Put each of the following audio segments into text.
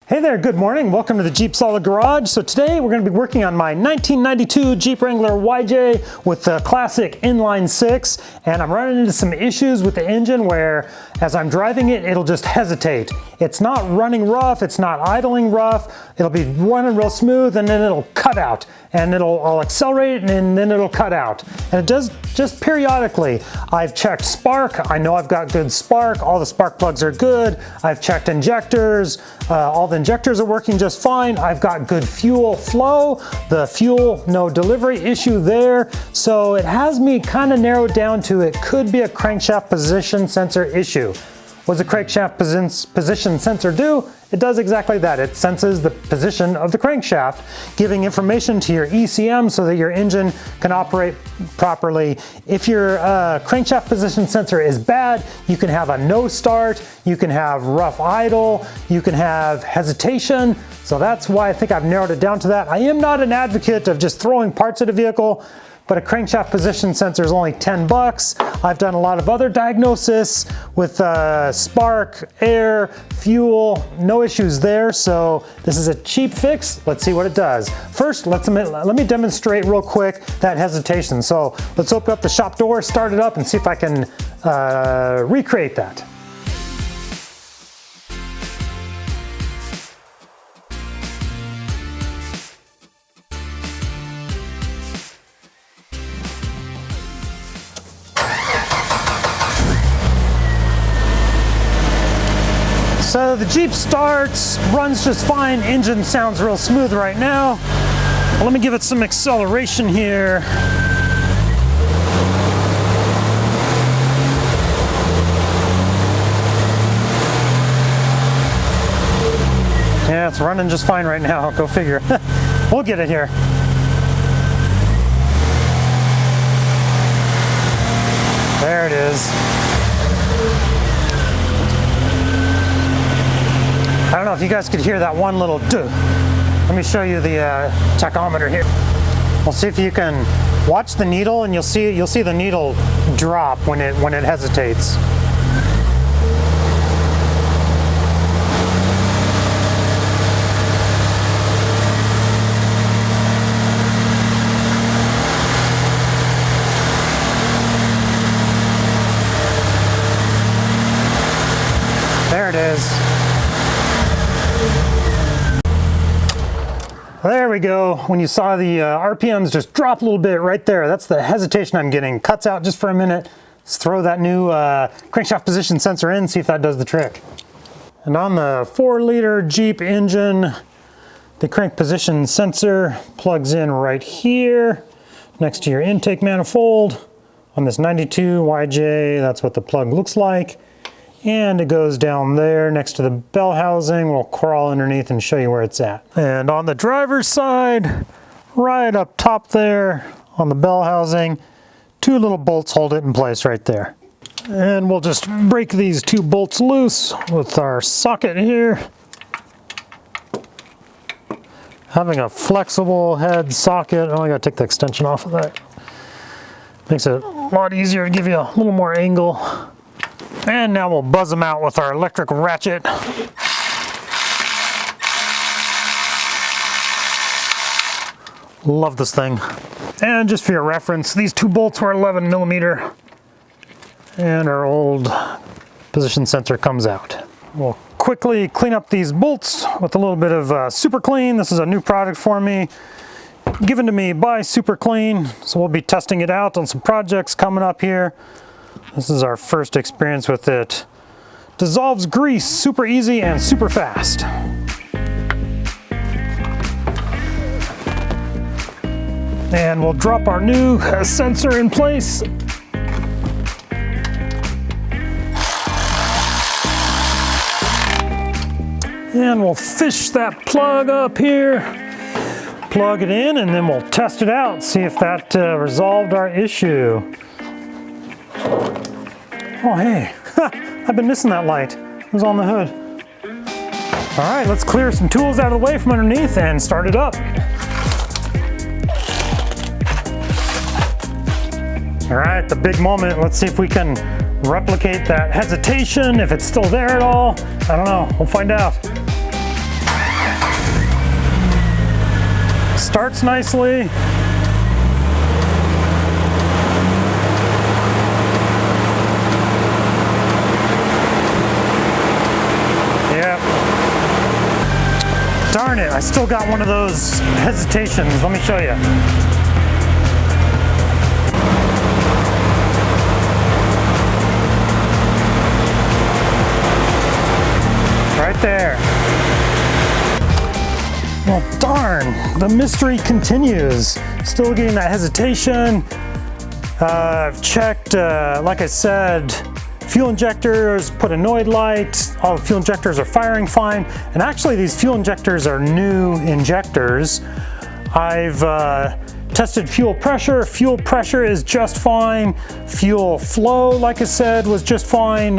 Hey there, good morning. Welcome to the JeepSolid garage. So today we're going to be working on my 1992 Jeep Wrangler YJ with the classic inline 6, and I'm running into some issues with the engine where as I'm driving it, it'll just hesitate. It's not running rough, it's not idling rough, it'll be running real smooth and then it'll cut out. And I'll accelerate and then it'll cut out. And it does just periodically. I've checked spark, I know I've got good spark, all the spark plugs are good. I've checked injectors, all the injectors are working just fine. I've got good fuel flow, the fuel, no delivery issue there. So it has me kind of narrowed down to it could be a crankshaft position sensor issue. What does a crankshaft position sensor do? It does exactly that. It senses the position of the crankshaft, giving information to your ECM so that your engine can operate properly. If your crankshaft position sensor is bad, you can have a no start, you can have rough idle, you can have hesitation. So that's why I think I've narrowed it down to that. I am not an advocate of just throwing parts at a vehicle, but a crankshaft position sensor is only 10 bucks. I've done a lot of other diagnosis with spark, air, fuel, no issues there. So this is a cheap fix. Let's see what it does. First, let me demonstrate real quick that hesitation. So let's open up the shop door, start it up, and see if I can recreate that. So the Jeep starts, runs just fine, engine sounds real smooth right now. Well, let me give it some acceleration here. Yeah, it's running just fine right now, go figure. We'll get it here. There it is. I don't know if you guys could hear that one little duh. Let me show you the tachometer here. We'll see if you can watch the needle, and you'll see the needle drop when it hesitates. There it is. There we go. When you saw the RPMs just drop a little bit right there, that's the hesitation I'm getting. Cuts out just for a minute. Let's throw that new crankshaft position sensor in, see if that does the trick. And on the 4-liter Jeep engine, the crank position sensor plugs in right here next to your intake manifold. On this 92 YJ, that's what the plug looks like. And it goes down there next to the bell housing. We'll crawl underneath and show you where it's at. And on the driver's side, right up top there on the bell housing, 2 little bolts hold it in place right there. And we'll just break these 2 bolts loose with our socket here. Having a flexible head socket, oh, I gotta take the extension off of that. Makes it a lot easier to give you a little more angle. And now we'll buzz them out with our electric ratchet. Love this thing. And just for your reference, these 2 bolts were 11 millimeter. And our old position sensor comes out. We'll quickly clean up these bolts with a little bit of Super Clean. This is a new product for me, given to me by Super Clean. So we'll be testing it out on some projects coming up here. This is our first experience with it. Dissolves grease super easy and super fast. And we'll drop our new sensor in place. And we'll fish that plug up here, plug it in, and then we'll test it out, see if that resolved our issue. Oh, hey, I've been missing that light. It was on the hood. All right, let's clear some tools out of the way from underneath and start it up. All right, the big moment. Let's see if we can replicate that hesitation, if it's still there at all. I don't know, we'll find out. starts nicely. Yep. Darn it, I still got one of those hesitations. Let me show you. Right there. Well, darn, the mystery continues. Still getting that hesitation. I've checked, like I said, fuel injectors, put a Noid light. All the fuel injectors are firing fine. And actually, these fuel injectors are new injectors. I've tested fuel pressure. Fuel pressure is just fine. Fuel flow, like I said, was just fine.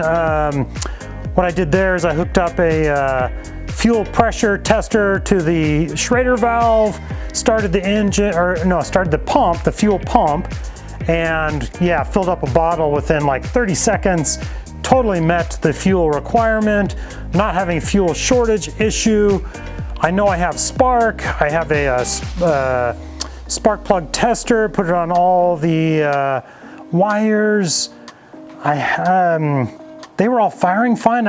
What I did there is I hooked up a fuel pressure tester to the Schrader valve, started the engine, or no, started the pump, the fuel pump, and yeah, filled up a bottle within like 30 seconds. Totally met the fuel requirement, not having a fuel shortage issue. I know I have spark. I have a spark plug tester, put it on all the wires. They were all firing fine.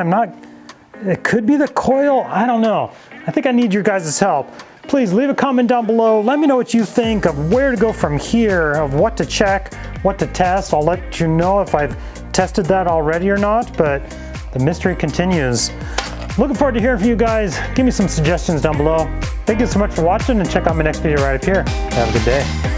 It could be the coil, I don't know. I think I need your guys' help. Please leave a comment down below. Let me know what you think of where to go from here, of what to check, what to test. I'll let you know if I've tested that already or not, but the mystery continues. Looking forward to hearing from you guys. Give me some suggestions down below. Thank you so much for watching, and check out my next video right up here. Have a good day.